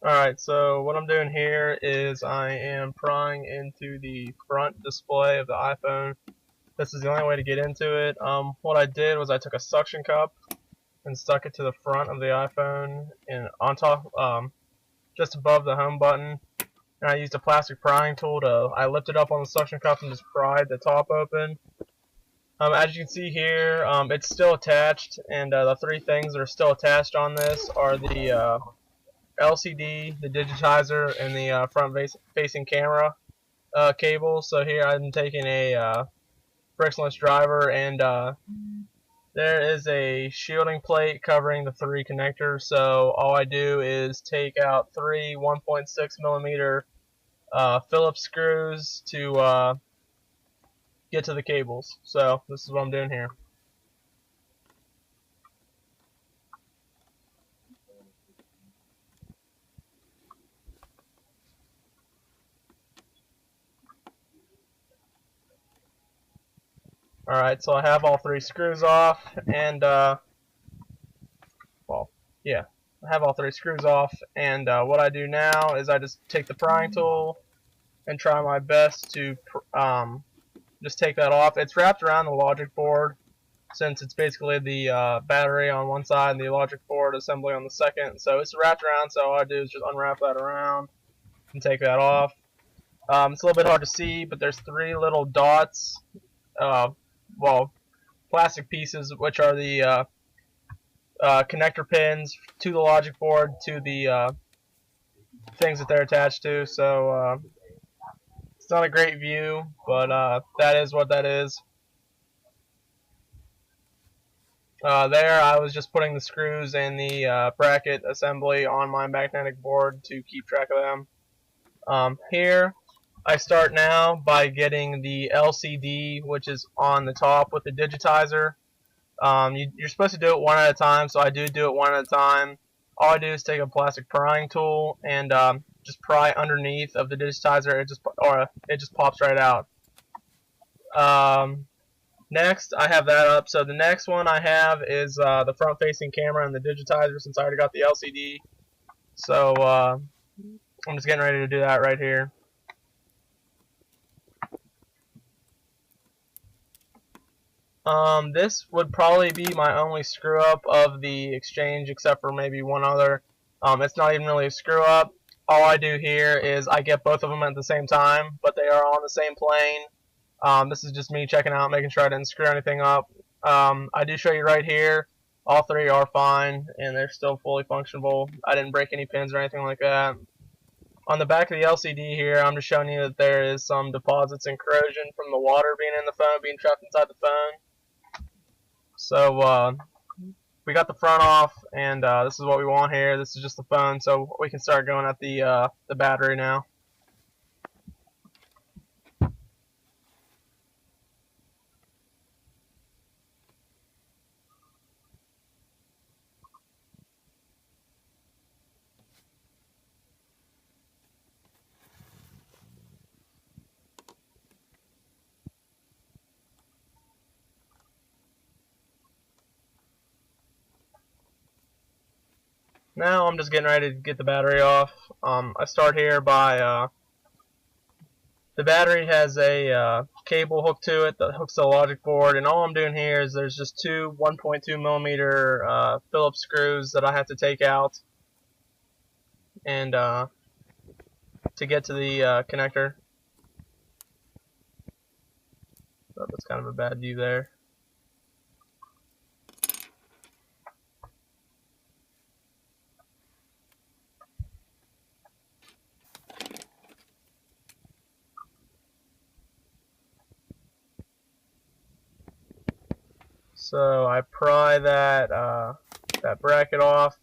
Alright, so what I'm doing here is I am prying into the front display of the iPhone. This is the only way to get into it. What I did was I took a suction cup and stuck it to the front of the iPhone and on top, just above the home button. And I used a plastic prying tool I lifted up on the suction cup and just pried the top open. As you can see here, it's still attached, and the three things that are still attached on this are the LCD, the digitizer, and the front-facing camera cable. So here I'm taking a frictionless driver, and there is a shielding plate covering the three connectors. So all I do is take out three 1.6 millimeter Phillips screws to get to the cables. So this is what I'm doing here. Alright, so I have all three screws off, and well, yeah, I have all three screws off, and what I do now is I just take the prying tool and try my best to just take that off. It's wrapped around the logic board, since it's basically the battery on one side and the logic board assembly on the second, so it's wrapped around, so all I do is just unwrap that around and take that off. It's a little bit hard to see, but there's three little dots, well, plastic pieces, which are the connector pins to the logic board to the things that they're attached to. So it's not a great view, but that is what that is. There I was just putting the screws and the bracket assembly on my magnetic board to keep track of them. Here I start now by getting the LCD, which is on the top with the digitizer. You're supposed to do it one at a time, so I do it one at a time. All I do is take a plastic prying tool and just pry underneath of the digitizer. It just pops right out. Next, I have that up. So the next one I have is the front-facing camera and the digitizer, since I already got the LCD. So I'm just getting ready to do that right here. This would probably be my only screw up of the exchange, except for maybe one other. It's not even really a screw up. All I do here is I get both of them at the same time, but they are on the same plane. This is just me checking out, making sure I didn't screw anything up. I do show you right here. All three are fine, and they're still fully functionable. I didn't break any pins or anything like that. On the back of the LCD here, I'm just showing you that there is some deposits and corrosion from the water being in the phone, being trapped inside the phone. So we got the front off, and this is what we want here. This is just the phone, so we can start going at the battery now. Now I'm just getting ready to get the battery off. I start here by the battery has a cable hooked to it that hooks to the logic board, and all I'm doing here is there's just two 1.2 millimeter Phillips screws that I have to take out, and to get to the connector. So that's kind of a bad view there. So I pry that bracket off,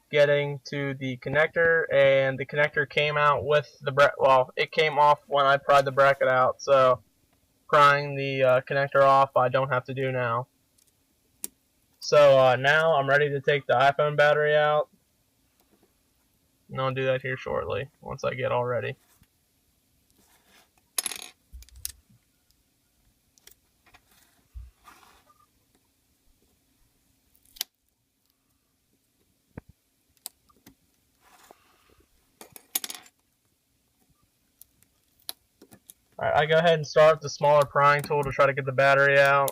getting to the connector, and the connector came out with the it came off when I pried the bracket out. So prying the connector off, I don't have to do now. So now I'm ready to take the iPhone battery out, and I'll do that here shortly once I get all ready. Alright, I go ahead and start the smaller prying tool to try to get the battery out.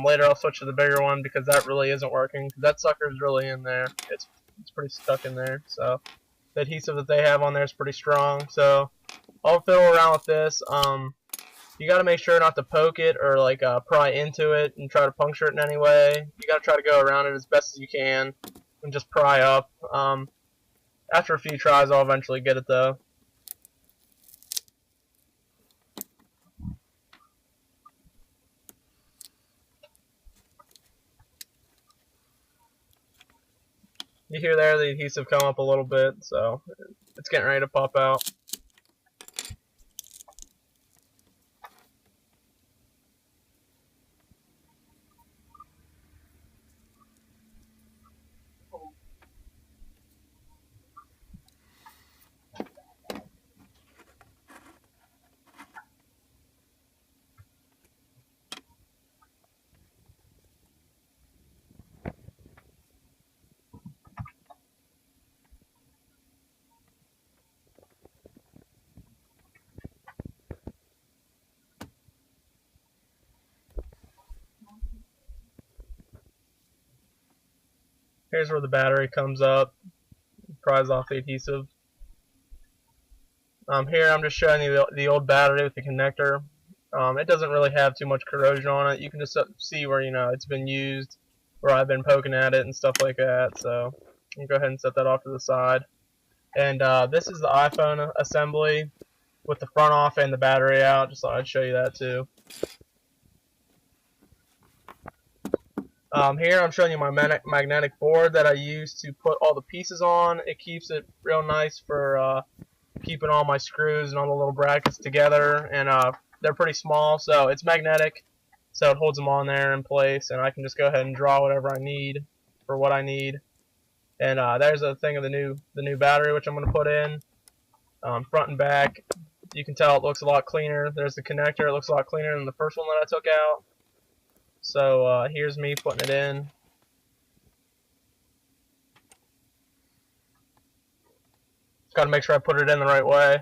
Later I'll switch to the bigger one because that really isn't working. That sucker's really in there. It's pretty stuck in there. So the adhesive that they have on there is pretty strong. So I'll fiddle around with this. You got to make sure not to poke it or like pry into it and try to puncture it in any way. You got to try to go around it as best as you can and just pry up. After a few tries, I'll eventually get it though. You hear there the adhesive come up a little bit, so it's getting ready to pop out. Here's where the battery comes up, pries off the adhesive. Here I'm just showing you the old battery with the connector. It doesn't really have too much corrosion on it. You can just see where it's been used, where I've been poking at it and stuff like that. So I'll go ahead and set that off to the side. And this is the iPhone assembly with the front off and the battery out. Just thought I'd show you that too. Here I'm showing you my magnetic board that I use to put all the pieces on. It keeps it real nice for keeping all my screws and all the little brackets together, and they're pretty small, so it's magnetic, so it holds them on there in place, and I can just go ahead and draw whatever I need for what I need. And there's a thing of the new battery which I'm going to put in, front and back. You can tell it looks a lot cleaner. There's the connector. It looks a lot cleaner than the first one that I took out. So here's me putting it in. Got to make sure I put it in the right way.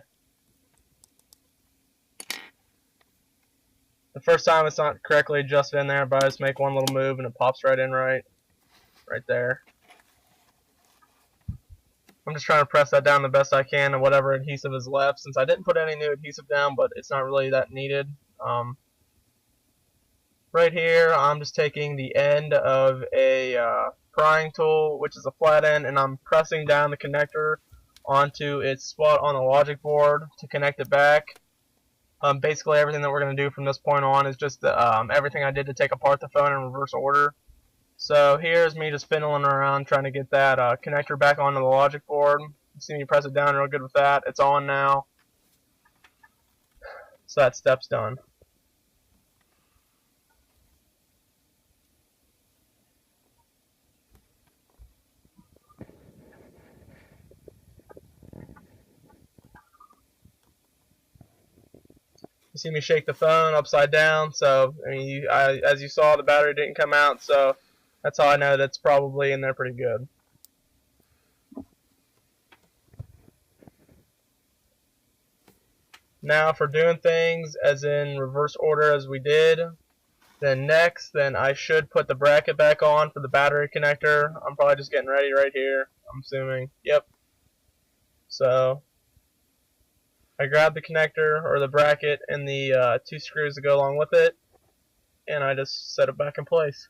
The first time it's not correctly adjusted in there, but I just make one little move and it pops right in right there. I'm just trying to press that down the best I can and whatever adhesive is left, since I didn't put any new adhesive down, but it's not really that needed. Right here, I'm just taking the end of a prying tool, which is a flat end, and I'm pressing down the connector onto its spot on the logic board to connect it back. Basically, everything that we're going to do from this point on is just everything I did to take apart the phone in reverse order. So here's me just fiddling around trying to get that connector back onto the logic board. You see me press it down real good with that. It's on now. So that step's done. You see me shake the phone upside down, so I mean, as you saw, the battery didn't come out, so that's how I know that's probably in there pretty good. Now for doing things as in reverse order as we did, then I should put the bracket back on for the battery connector. I'm probably just getting ready right here, I'm assuming. Yep. So I grab the connector or the bracket and the two screws that go along with it, and I just set it back in place.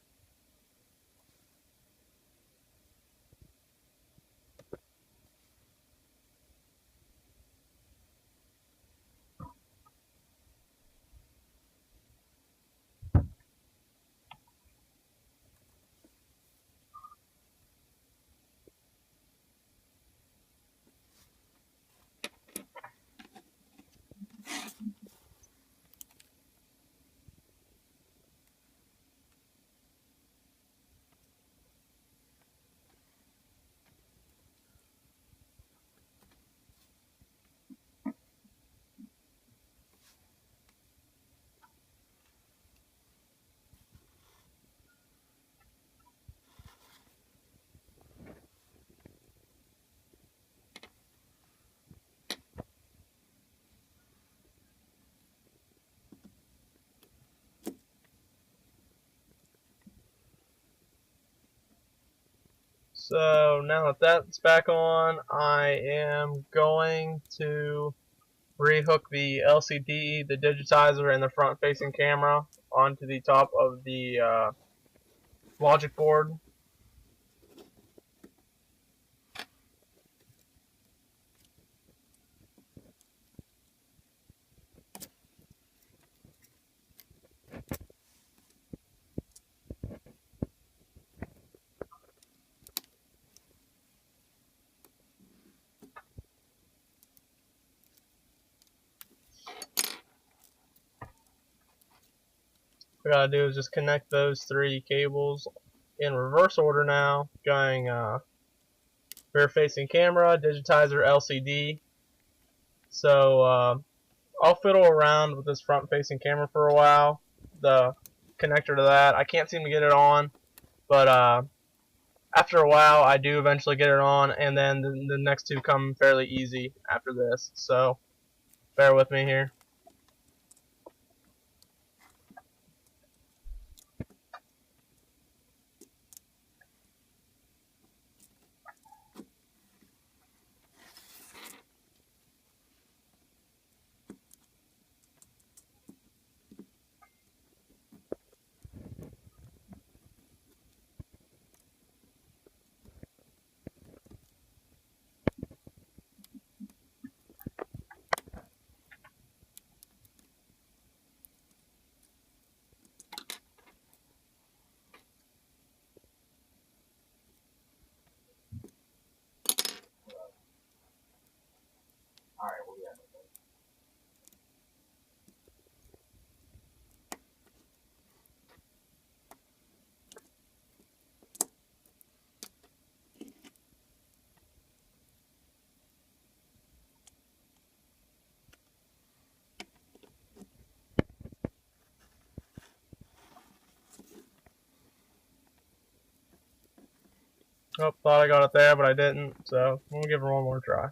So now that that's back on, I am going to rehook the LCD, the digitizer, and the front-facing camera onto the top of the logic board. What I gotta do is just connect those three cables in reverse order now, going rear-facing camera, digitizer, LCD. So I'll fiddle around with this front-facing camera for a while. The connector to that, I can't seem to get it on, but after a while I do eventually get it on, and then the next two come fairly easy after this. So bear with me here. Oh, thought I got it there, but I didn't, so I'm gonna give her one more try.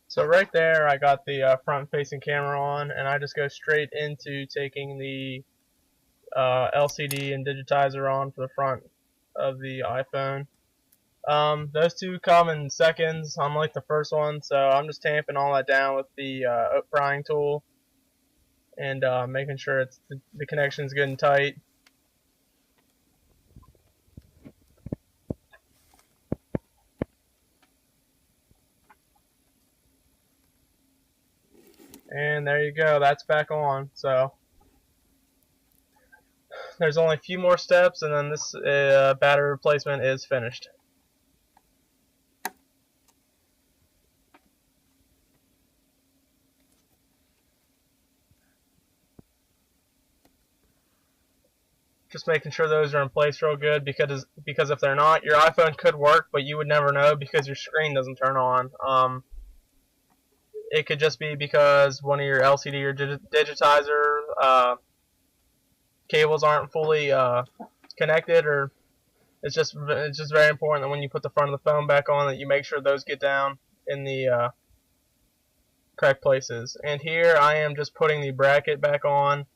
So right there, I got the front-facing camera on, and I just go straight into taking the LCD and digitizer on for the front of the iPhone. Those two come in seconds, unlike the first one, so I'm just tamping all that down with the prying tool and making sure the connection's good and tight. And there you go, that's back on. So there's only a few more steps, and then this battery replacement is finished. Just making sure those are in place real good, because if they're not, your iPhone could work, but you would never know because your screen doesn't turn on. It could just be because one of your LCD or digitizer cables aren't fully connected, or it's just very important that when you put the front of the phone back on, that you make sure those get down in the correct places. And here I am just putting the bracket back on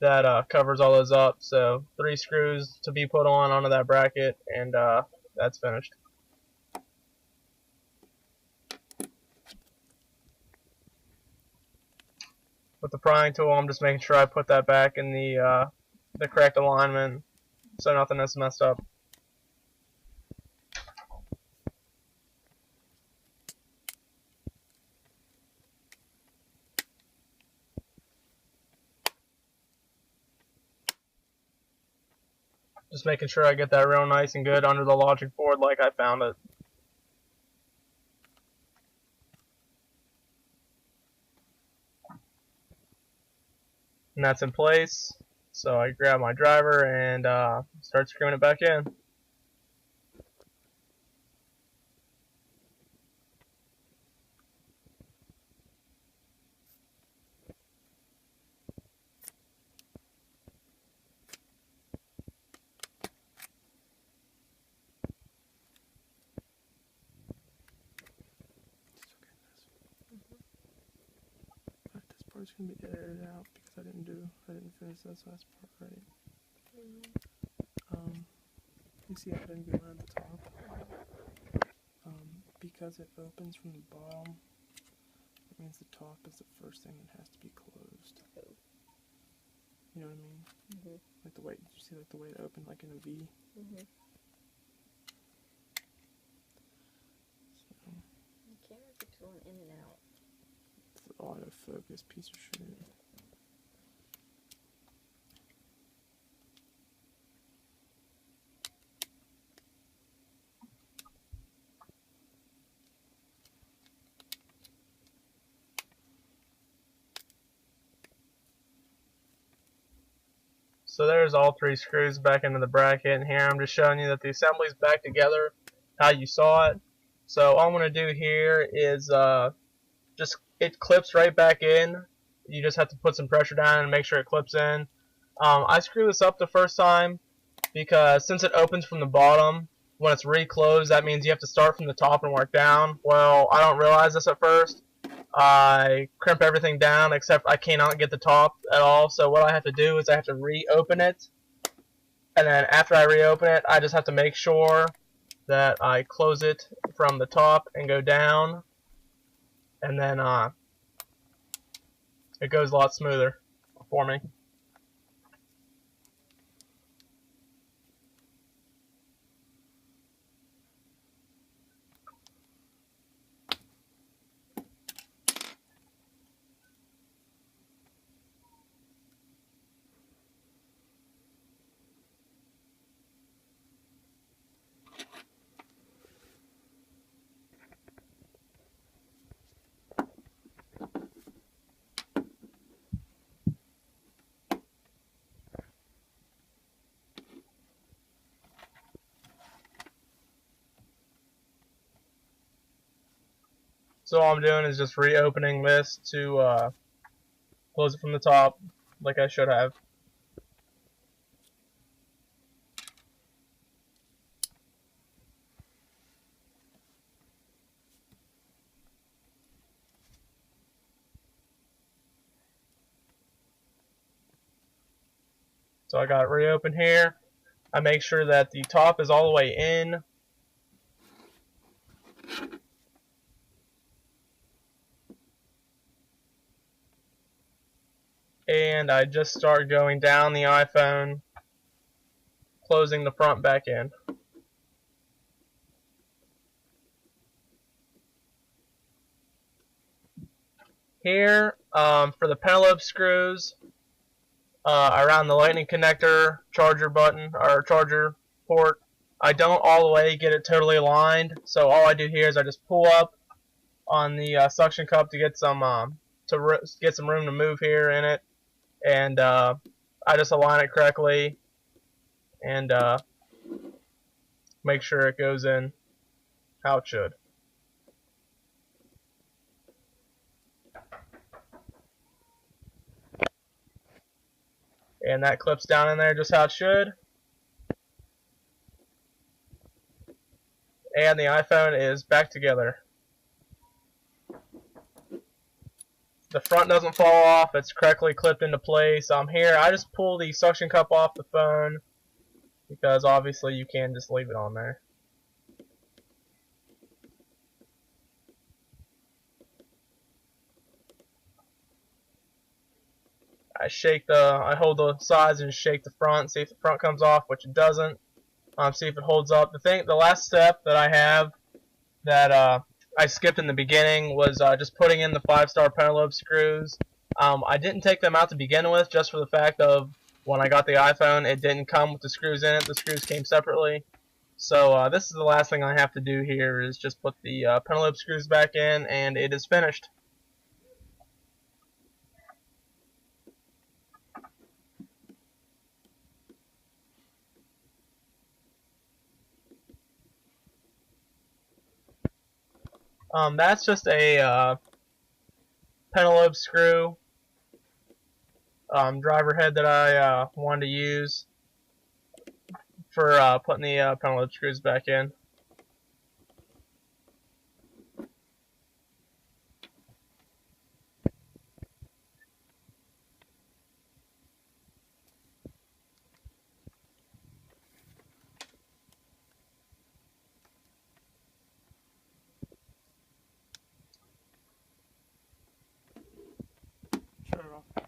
that covers all those up. So 3 screws to be put on onto that bracket, and that's finished. With the prying tool, I'm just making sure I put that back in the correct alignment so nothing is messed up. Just making sure I get that real nice and good under the logic board like I found it. And that's in place. So I grab my driver and start screwing it back in. It's gonna be edited out because I didn't finish this last part right. You see how I didn't go around the top? Because it opens from the bottom, it means the top is the first thing that has to be closed. You know what I mean? Like the way, did you see like the way it opened like in a V? So, the camera keeps going in and out. It's the autofocus piece of shit. So there's all 3 screws back into the bracket, and here I'm just showing you that the assembly's back together how you saw it. So all I'm going to do here is just it clips right back in. You just have to put some pressure down and make sure it clips in. I screwed this up the first time because since it opens from the bottom, when it's reclosed, that means you have to start from the top and work down. Well, I don't realize this at first. I crimp everything down except I cannot get the top at all, so what I have to do is I have to reopen it, and then after I reopen it I just have to make sure that I close it from the top and go down, and then it goes a lot smoother for me. So all I'm doing is just reopening this to close it from the top like I should have. So I got it reopened here. I make sure that the top is all the way in. And I just start going down the iPhone, closing the front back in. Here, for the pentalobe screws, around the lightning connector, charger button, or charger port, I don't all the way get it totally aligned, so all I do here is I just pull up on the suction cup to get some room to move here in it, and I just align it correctly and make sure it goes in how it should. And that clips down in there just how it should. And the iPhone is back together. The front doesn't fall off, it's correctly clipped into place. Here I just pull the suction cup off the phone because obviously you can't just leave it on there. I hold the sides and shake the front, see if the front comes off, which it doesn't. See if it holds up. The last step that I have that I skipped in the beginning was just putting in the 5-star pentalobe screws. I didn't take them out to begin with, just for the fact of when I got the iPhone, it didn't come with the screws in it. The screws came separately. So this is the last thing I have to do here is just put the pentalobe screws back in, and it is finished. That's just a pentalobe screw driver head that I wanted to use for putting the pentalobe screws back in. Shut it off.